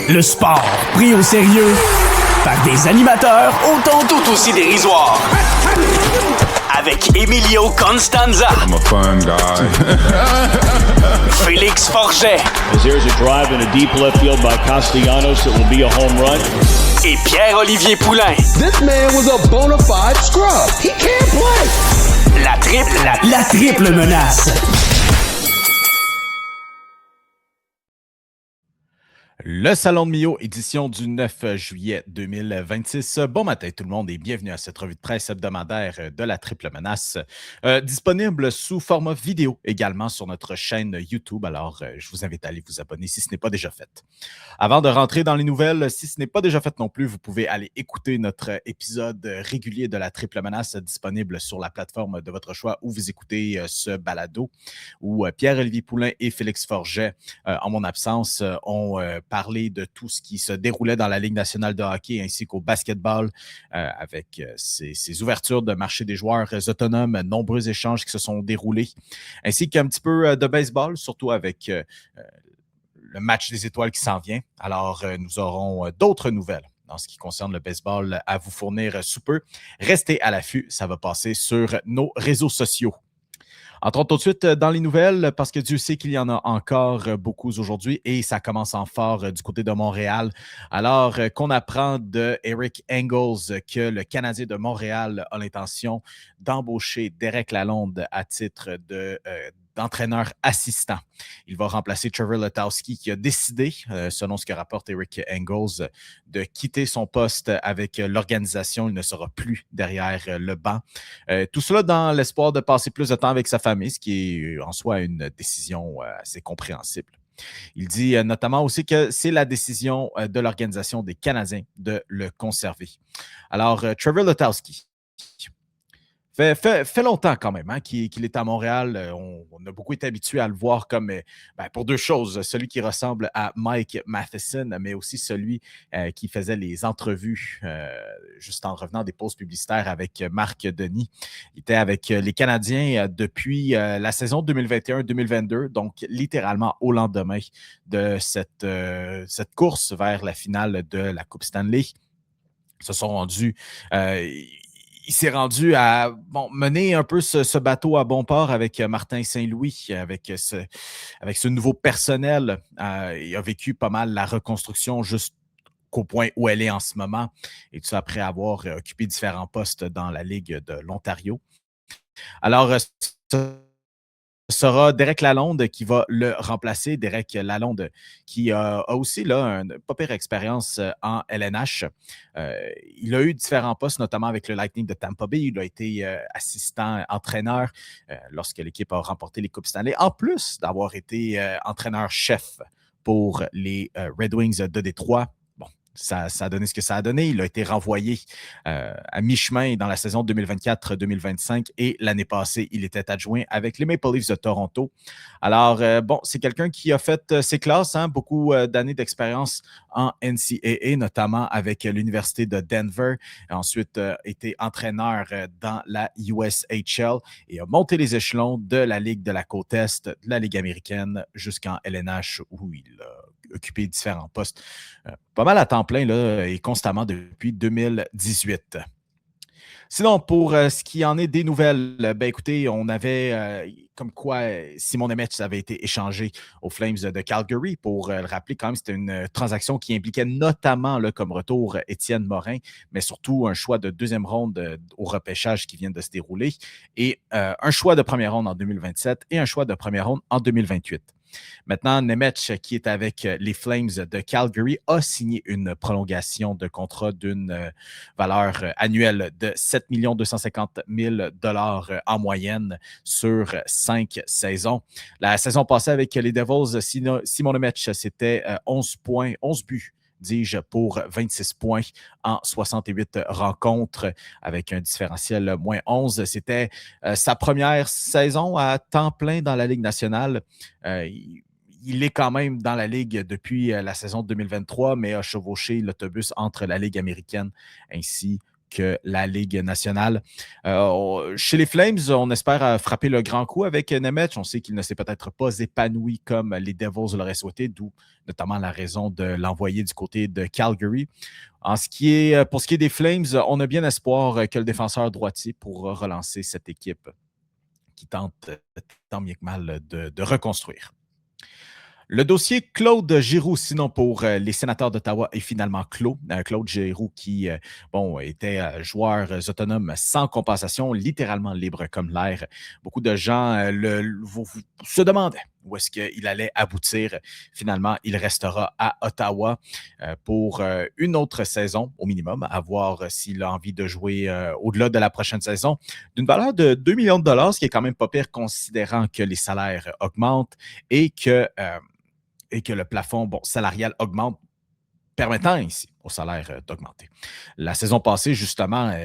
Le sport pris au sérieux par des animateurs tout aussi dérisoires. Avec Emilio Constanza. I'm a fun guy. Félix Forget. As there's a drive in a deep left field by Castellanos, it will be a home run. Et Pierre-Olivier Poulain. This man was a bona fide scrub. He can't play. La triple menace. Le Salon de Mio, édition du 9 juillet 2026. Bon matin tout le monde et bienvenue à cette revue de presse hebdomadaire de la Triple Menace. Disponible sous format vidéo également sur notre chaîne YouTube. Alors, je vous invite à aller vous abonner si ce n'est pas déjà fait. Avant de rentrer dans les nouvelles, si ce n'est pas déjà fait non plus, vous pouvez aller écouter notre épisode régulier de la Triple Menace disponible sur la plateforme de votre choix où vous écoutez ce balado, où Pierre-Olivier Poulain et Félix Forget, en mon absence, ont parler de tout ce qui se déroulait dans la Ligue nationale de hockey ainsi qu'au basketball avec ces ouvertures de marché des joueurs autonomes, nombreux échanges qui se sont déroulés, ainsi qu'un petit peu de baseball, surtout avec le match des étoiles qui s'en vient. Alors, nous aurons d'autres nouvelles dans ce qui concerne le baseball à vous fournir sous peu. Restez à l'affût, ça va passer sur nos réseaux sociaux. Entrons tout de suite dans les nouvelles parce que Dieu sait qu'il y en a encore beaucoup aujourd'hui et ça commence en fort du côté de Montréal. Alors qu'on apprend de Eric Engels que le Canadien de Montréal a l'intention d'embaucher Derek Lalonde à titre d'entraîneur assistant. Il va remplacer Trevor Letowski qui a décidé, selon ce que rapporte Eric Engels, de quitter son poste avec l'organisation. Il ne sera plus derrière le banc. Tout cela dans l'espoir de passer plus de temps avec sa famille, ce qui est en soi une décision assez compréhensible. Il dit notamment aussi que c'est la décision de l'organisation des Canadiens de le conserver. Alors, Trevor Letowski fait longtemps quand même qu'il est à Montréal. On a beaucoup été habitués à le voir comme, pour deux choses, celui qui ressemble à Mike Matheson, mais aussi celui qui faisait les entrevues juste en revenant des pauses publicitaires avec Marc Denis. Il était avec les Canadiens depuis la saison 2021-2022, donc littéralement au lendemain de cette course vers la finale de la Coupe Stanley. Ils se sont rendus... il s'est rendu à mener un peu ce bateau à bon port avec Martin Saint-Louis, avec ce nouveau personnel. Il a vécu pas mal la reconstruction jusqu'au point où elle est en ce moment, et tout ça après avoir occupé différents postes dans la Ligue de l'Ontario. Alors, ce sera Derek Lalonde qui va le remplacer. Derek Lalonde qui a aussi une pas pire expérience en LNH. Il a eu différents postes, notamment avec le Lightning de Tampa Bay. Il a été assistant entraîneur lorsque l'équipe a remporté les Coupes Stanley, en plus d'avoir été entraîneur-chef pour les Red Wings de Détroit. Ça a donné ce que ça a donné. Il a été renvoyé à mi-chemin dans la saison 2024-2025 et l'année passée, il était adjoint avec les Maple Leafs de Toronto. Alors, c'est quelqu'un qui a fait ses classes, beaucoup d'années d'expérience en NCAA, notamment avec l'Université de Denver. Ensuite, été entraîneur dans la USHL et a monté les échelons de la Ligue de la Côte-Est, de la Ligue américaine jusqu'en LNH où il a occupé différents postes. Pas mal à temps plein là, et constamment depuis 2018. Sinon, pour ce qui en est des nouvelles, écoutez, on avait comme quoi Simon Nemec avait été échangé aux Flames de Calgary. Pour le rappeler, quand même, c'était une transaction qui impliquait notamment comme retour Étienne Morin, mais surtout un choix de deuxième ronde au repêchage qui vient de se dérouler et un choix de première ronde en 2027 et un choix de première ronde en 2028. Maintenant, Nemec, qui est avec les Flames de Calgary, a signé une prolongation de contrat d'une valeur annuelle de 7 250 000 $ en moyenne sur 5 saisons. La saison passée avec les Devils, Simon Nemec, c'était 11 buts, dis-je, pour 26 points en 68 rencontres avec un différentiel moins 11. C'était sa première saison à temps plein dans la Ligue nationale. Il est quand même dans la Ligue depuis la saison 2023, mais a chevauché l'autobus entre la Ligue américaine ainsi que la Ligue nationale. Chez les Flames, on espère frapper le grand coup avec Nemec. On sait qu'il ne s'est peut-être pas épanoui comme les Devils l'auraient souhaité, d'où notamment la raison de l'envoyer du côté de Calgary. Pour ce qui est des Flames, on a bien espoir que le défenseur droitier pourra relancer cette équipe qui tente tant bien que mal de reconstruire. Le dossier Claude Giroux, sinon pour les Sénateurs d'Ottawa, est finalement clos. Claude Giroux qui était joueur autonome sans compensation, littéralement libre comme l'air. Beaucoup de gens se demandaient où est-ce qu'il allait aboutir. Finalement, il restera à Ottawa pour une autre saison au minimum, à voir s'il a envie de jouer au-delà de la prochaine saison, d'une valeur de 2 millions de dollars, ce qui est quand même pas pire considérant que les salaires augmentent et que le plafond salarial augmente, permettant ainsi au salaire d'augmenter. La saison passée, justement,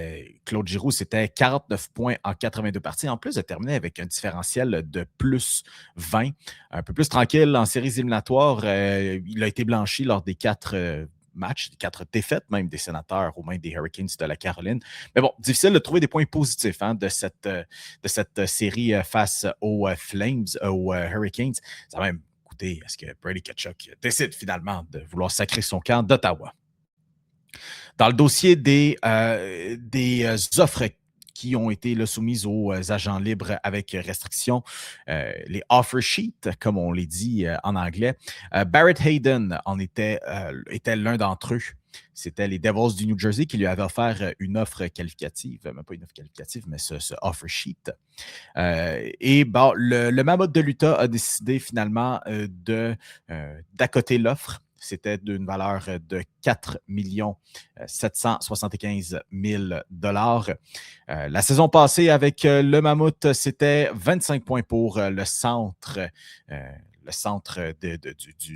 Claude Giroux, c'était 49 points en 82 parties, en plus de terminer avec un différentiel de plus 20. Un peu plus tranquille en séries éliminatoires. Il a été blanchi lors des 4 matchs, 4 défaites même des Sénateurs aux mains des Hurricanes de la Caroline. Mais bon, difficile de trouver des points positifs de cette série face aux Flames, aux Hurricanes. Ça a même est-ce que Brady Tkachuk décide finalement de vouloir sacrer son camp d'Ottawa? Dans le dossier des offres qui ont été soumises aux agents libres avec restriction, les offer sheets, comme on les dit en anglais, Barrett Hayden était l'un d'entre eux. C'était les Devils du New Jersey qui lui avaient offert une offre qualificative, même pas une offre qualificative, mais ce offer sheet. Le Mammoth de l'Utah a décidé finalement d'accoter l'offre. C'était d'une valeur de 4 775 000 $. La saison passée, avec le Mammouth, c'était 25 points pour le centre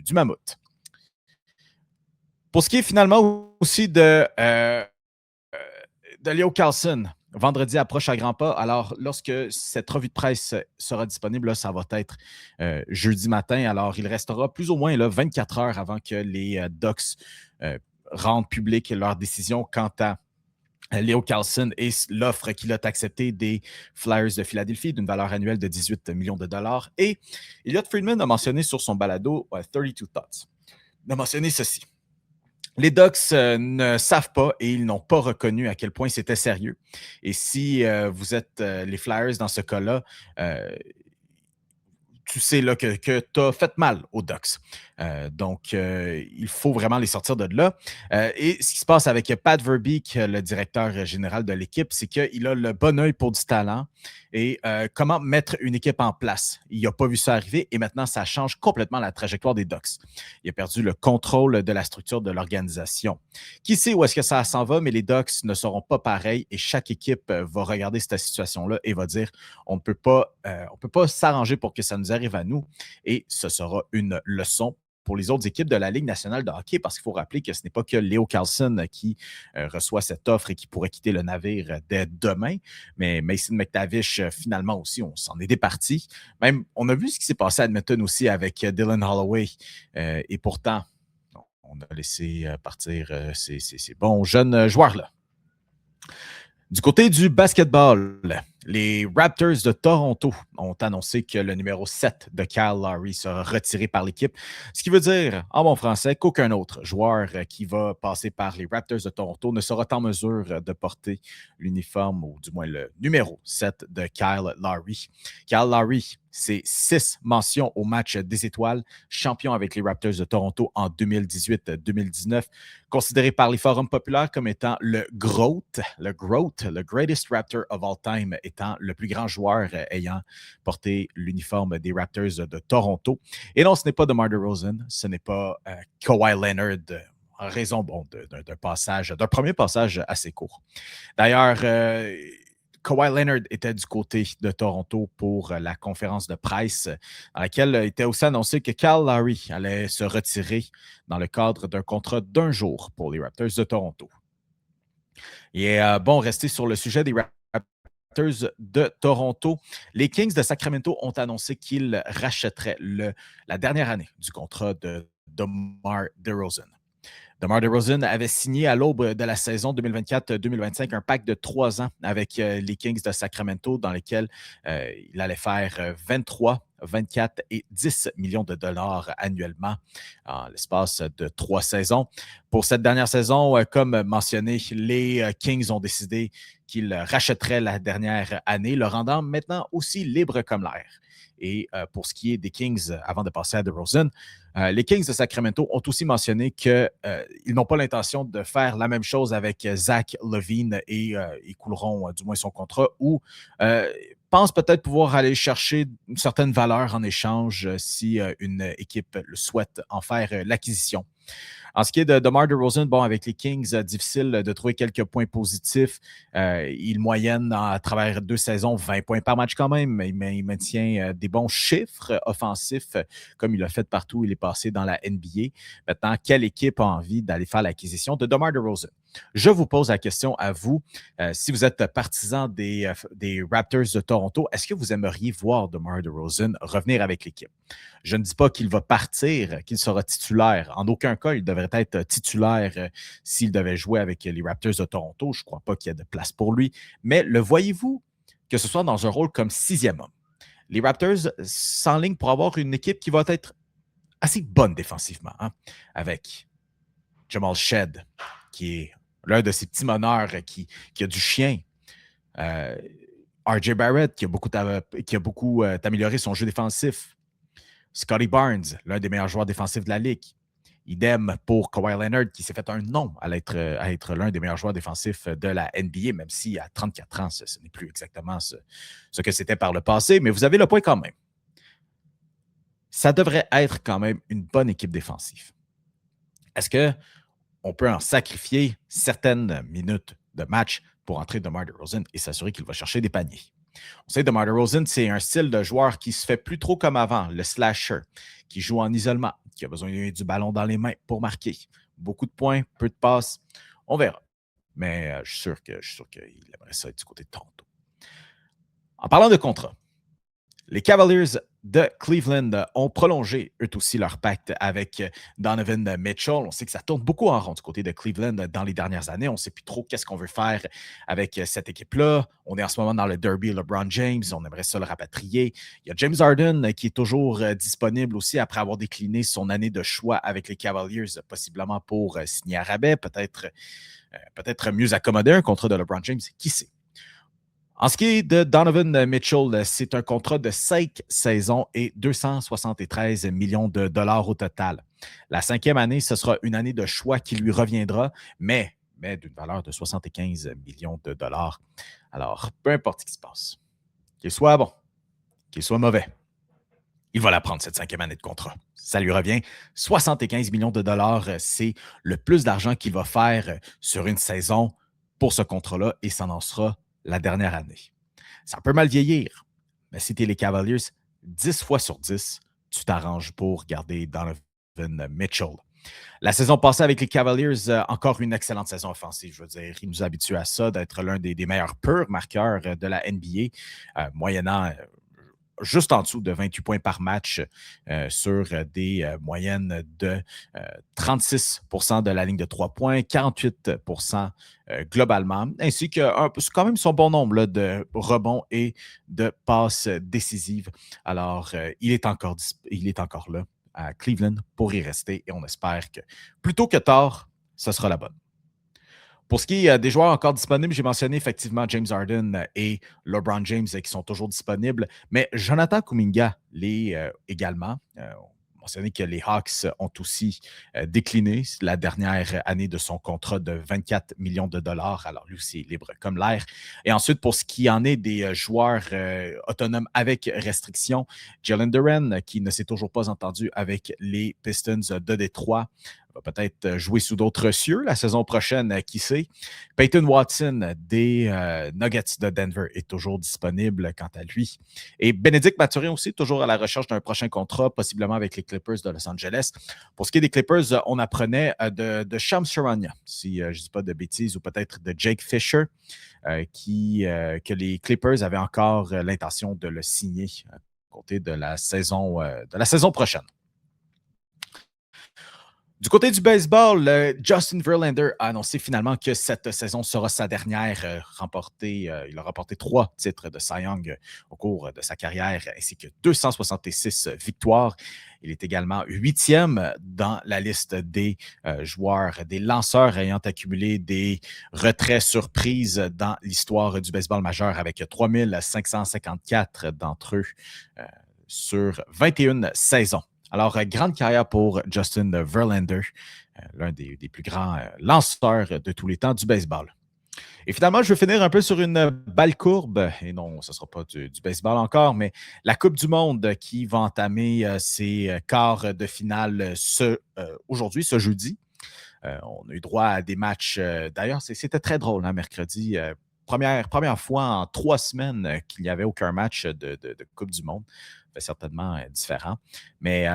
du Mammouth. Pour ce qui est finalement aussi de Leo Carlson, vendredi approche à grands pas. Alors, lorsque cette revue de presse sera disponible, là, ça va être jeudi matin. Alors, il restera plus ou moins 24 heures avant que les Ducks rendent publique leur décision quant à Leo Carlson et l'offre qu'il a acceptée des Flyers de Philadelphie d'une valeur annuelle de 18 millions de dollars. Et Elliot Friedman a mentionné sur son balado 32 Thoughts. Il a mentionné ceci. Les Ducks ne savent pas et ils n'ont pas reconnu à quel point c'était sérieux. Et si vous êtes les Flyers dans ce cas-là, tu sais là, que tu as fait mal aux Ducks. Donc, il faut vraiment les sortir de là. Et ce qui se passe avec Pat Verbeek, le directeur général de l'équipe, c'est qu'il a le bon œil pour du talent et comment mettre une équipe en place. Il n'a pas vu ça arriver et maintenant, ça change complètement la trajectoire des Ducks. Il a perdu le contrôle de la structure de l'organisation. Qui sait où est-ce que ça s'en va, mais les Ducks ne seront pas pareils et chaque équipe va regarder cette situation-là et va dire on ne peut pas s'arranger pour que ça nous arrive à nous et ce sera une leçon pour les autres équipes de la Ligue nationale de hockey, parce qu'il faut rappeler que ce n'est pas que Leo Carlson qui reçoit cette offre et qui pourrait quitter le navire dès demain, mais Mason McTavish, finalement aussi, on s'en est départi. Même, on a vu ce qui s'est passé à Edmonton aussi avec Dylan Holloway, et pourtant, on a laissé partir ces bons jeunes joueurs-là. Du côté du basketball, les Raptors de Toronto ont annoncé que le numéro 7 de Kyle Lowry sera retiré par l'équipe, ce qui veut dire, en bon français, qu'aucun autre joueur qui va passer par les Raptors de Toronto ne sera en mesure de porter l'uniforme, ou du moins le numéro 7 de Kyle Lowry. Kyle Lowry, c'est 6 mentions au match des étoiles, champion avec les Raptors de Toronto en 2018-2019, considéré par les forums populaires comme étant le greatest Raptor of all time, étant le plus grand joueur ayant porté l'uniforme des Raptors de Toronto. Et non, ce n'est pas DeMar DeRozan, ce n'est pas Kawhi Leonard, en raison d'un premier passage assez court. D'ailleurs, Kawhi Leonard était du côté de Toronto pour la conférence de presse dans laquelle était aussi annoncé que Kyle Lowry allait se retirer dans le cadre d'un contrat d'1 jour pour les Raptors de Toronto. Et rester sur le sujet des Raptors de Toronto, les Kings de Sacramento ont annoncé qu'ils rachèteraient la dernière année du contrat de DeMar DeRozan. DeMar DeRozan avait signé à l'aube de la saison 2024-2025 un pacte de 3 ans avec les Kings de Sacramento dans lequel il allait faire 23, 24 et 10 millions de dollars annuellement en l'espace de 3 saisons. Pour cette dernière saison, comme mentionné, les Kings ont décidé qu'ils rachèteraient la dernière année, le rendant maintenant aussi libre comme l'air. Et pour ce qui est des Kings, avant de passer à DeRozan, les Kings de Sacramento ont aussi mentionné qu'ils n'ont pas l'intention de faire la même chose avec Zach LaVine et écouleront du moins son contrat ou pensent peut-être pouvoir aller chercher une certaine valeur en échange si une équipe le souhaite en faire l'acquisition. En ce qui est de DeMar DeRozan, bon, avec les Kings, difficile de trouver quelques points positifs. Il moyenne à travers 2 saisons 20 points par match quand même, mais il maintient des bons chiffres offensifs comme il l'a fait partout où il est passé dans la NBA. Maintenant, quelle équipe a envie d'aller faire l'acquisition de DeMar DeRozan? Je vous pose la question à vous. Si vous êtes partisan des Raptors de Toronto, est-ce que vous aimeriez voir DeMar DeRozan revenir avec l'équipe? Je ne dis pas qu'il va partir, qu'il sera titulaire. En aucun cas, il devrait être titulaire s'il devait jouer avec les Raptors de Toronto. Je ne crois pas qu'il y ait de place pour lui. Mais le voyez-vous que ce soit dans un rôle comme 6e homme? Les Raptors s'enlignent pour avoir une équipe qui va être assez bonne défensivement, hein, avec Jamal Shead, qui est l'un de ces petits meneurs qui a du chien. RJ Barrett, qui a beaucoup amélioré son jeu défensif. Scottie Barnes, l'un des meilleurs joueurs défensifs de la Ligue. Idem pour Kawhi Leonard, qui s'est fait un nom à être l'un des meilleurs joueurs défensifs de la NBA, même si à 34 ans, ce n'est plus exactement ce que c'était par le passé, mais vous avez le point quand même. Ça devrait être quand même une bonne équipe défensive. Est-ce qu'on peut en sacrifier certaines minutes de match pour entrer DeMar DeRozan et s'assurer qu'il va chercher des paniers? On sait que DeMar DeRozan, c'est un style de joueur qui se fait plus trop comme avant, le slasher, qui joue en isolement, qui a besoin du ballon dans les mains pour marquer. Beaucoup de points, peu de passes. On verra. Mais je suis sûr qu'il aimerait ça être du côté de Toronto. En parlant de contrat, les Cavaliers de Cleveland ont prolongé eux aussi leur pacte avec Donovan Mitchell. On sait que ça tourne beaucoup en rond du côté de Cleveland dans les dernières années. On ne sait plus trop qu'est-ce qu'on veut faire avec cette équipe-là. On est en ce moment dans le derby LeBron James. On aimerait ça le rapatrier. Il y a James Harden qui est toujours disponible aussi après avoir décliné son année de choix avec les Cavaliers, possiblement pour signer à rabais, peut-être mieux accommoder un contrat de LeBron James. Qui sait? En ce qui est de Donovan Mitchell, c'est un contrat de 5 saisons et 273 millions de dollars au total. La 5e année, ce sera une année de choix qui lui reviendra, mais d'une valeur de 75 millions de dollars. Alors, peu importe ce qui se passe, qu'il soit bon, qu'il soit mauvais, il va la prendre, cette 5e année de contrat. Ça lui revient. 75 millions de dollars, c'est le plus d'argent qu'il va faire sur une saison pour ce contrat-là et ça en sera la dernière année. Ça peut mal vieillir, mais si tu es les Cavaliers, 10 fois sur 10, tu t'arranges pour garder Donovan Mitchell. La saison passée avec les Cavaliers, encore une excellente saison offensive, je veux dire. Il nous habitue à ça, d'être l'un des meilleurs purs marqueurs de la NBA, moyennant juste en dessous de 28 points par match sur des moyennes de 36% de la ligne de 3 points, 48% globalement, ainsi que c'est quand même son bon nombre là, de rebonds et de passes décisives. Alors, il est encore là à Cleveland pour y rester et on espère que plus tôt que tard, ce sera la bonne. Pour ce qui est des joueurs encore disponibles, j'ai mentionné effectivement James Harden et LeBron James qui sont toujours disponibles, mais Jonathan Kuminga l'est également. On a mentionné que les Hawks ont aussi décliné la dernière année de son contrat de 24 millions de dollars. Alors lui aussi est libre comme l'air. Et ensuite, pour ce qui en est des joueurs autonomes avec restriction, Jalen Duren, qui ne s'est toujours pas entendu avec les Pistons de Détroit, va peut-être jouer sous d'autres cieux la saison prochaine, qui sait. Peyton Watson des Nuggets de Denver est toujours disponible quant à lui. Et Bénédicte Mathurin aussi, toujours à la recherche d'un prochain contrat, possiblement avec les Clippers de Los Angeles. Pour ce qui est des Clippers, on apprenait de Shams Charania, si je ne dis pas de bêtises, ou peut-être de Jake Fisher, que les Clippers avaient encore l'intention de le signer à côté de la saison prochaine. Du côté du baseball, Justin Verlander a annoncé finalement que cette saison sera sa dernière. Il a remporté 3 titres de Cy Young au cours de sa carrière, ainsi que 266 victoires. Il est également 8e dans la liste des joueurs, des lanceurs ayant accumulé des retraits surprises dans l'histoire du baseball majeur, avec 3554 d'entre eux sur 21 saisons. Alors, grande carrière pour Justin Verlander, l'un des plus grands lanceurs de tous les temps du baseball. Et finalement, je vais finir un peu sur une balle courbe. Et non, ce ne sera pas du baseball encore, mais la Coupe du Monde qui va entamer ses quarts de finale aujourd'hui, ce jeudi. On a eu droit à des matchs. D'ailleurs, c'était très drôle, hein, mercredi. Première fois en 3 semaines qu'il n'y avait aucun match de Coupe du Monde. Certainement différent. Mais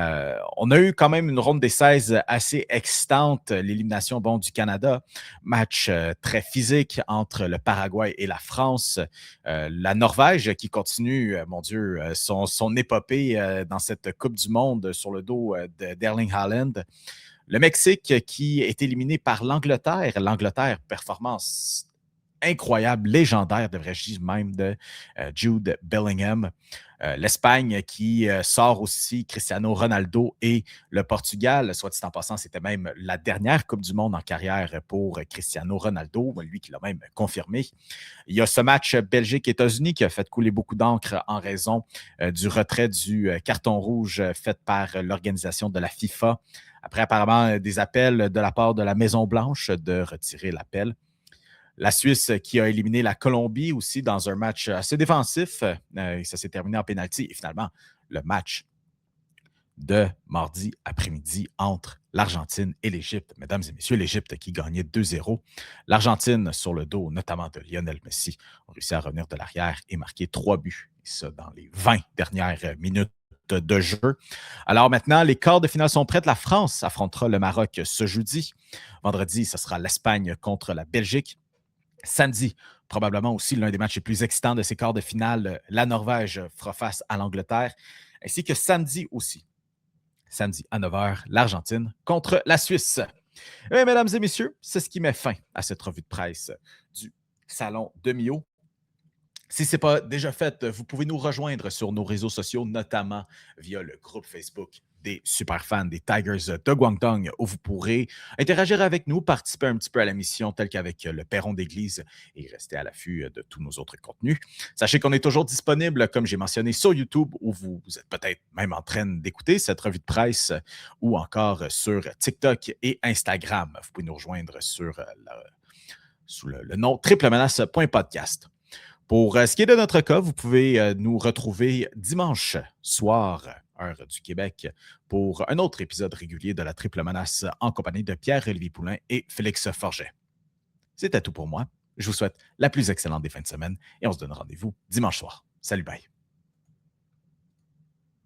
on a eu quand même une ronde des 16 assez excitante. L'élimination du Canada. Match très physique entre le Paraguay et la France. La Norvège qui continue, mon Dieu, son épopée dans cette Coupe du Monde sur le dos d'Erling Haaland. Le Mexique qui est éliminé par l'Angleterre. L'Angleterre, performance incroyable, légendaire, devrais-je dire même, de Jude Bellingham. L'Espagne qui sort aussi Cristiano Ronaldo et le Portugal. Soit dit en passant, c'était même la dernière Coupe du Monde en carrière pour Cristiano Ronaldo, lui qui l'a même confirmé. Il y a ce match Belgique-États-Unis qui a fait couler beaucoup d'encre en raison du retrait du carton rouge fait par l'organisation de la FIFA. Après apparemment des appels de la part de la Maison-Blanche de retirer l'appel. La Suisse qui a éliminé la Colombie aussi dans un match assez défensif. Et ça s'est terminé en pénalty. Et finalement, le match de mardi après-midi entre l'Argentine et l'Égypte. Mesdames et messieurs, l'Égypte qui gagnait 2-0. L'Argentine, sur le dos notamment de Lionel Messi, a réussi à revenir de l'arrière et marquer 3 buts. Et ça dans les 20 dernières minutes de jeu. Alors maintenant, les quarts de finale sont prêts. La France affrontera le Maroc ce jeudi. Vendredi, ce sera l'Espagne contre la Belgique. Samedi, probablement aussi l'un des matchs les plus excitants de ces quarts de finale, la Norvège fera face à l'Angleterre, ainsi que samedi aussi. Samedi à 9h, l'Argentine contre la Suisse. Et mesdames et messieurs, c'est ce qui met fin à cette revue de presse du Salon de Mio. Si ce n'est pas déjà fait, vous pouvez nous rejoindre sur nos réseaux sociaux, notamment via le groupe Facebook des super fans des Tigers de Guangdong, où vous pourrez interagir avec nous, participer un petit peu à la mission, telle qu'avec le perron d'église, et rester à l'affût de tous nos autres contenus. Sachez qu'on est toujours disponible, comme j'ai mentionné, sur YouTube, où vous êtes peut-être même en train d'écouter cette revue de presse, ou encore sur TikTok et Instagram. Vous pouvez nous rejoindre sous le nom triplemenace.podcast. Pour ce qui est de notre cas, vous pouvez nous retrouver dimanche soir, heure du Québec, pour un autre épisode régulier de la Triple Menace en compagnie de Pierre-Olivier Poulain et Félix Forget. C'était tout pour moi. Je vous souhaite la plus excellente des fins de semaine et on se donne rendez-vous dimanche soir. Salut, bye!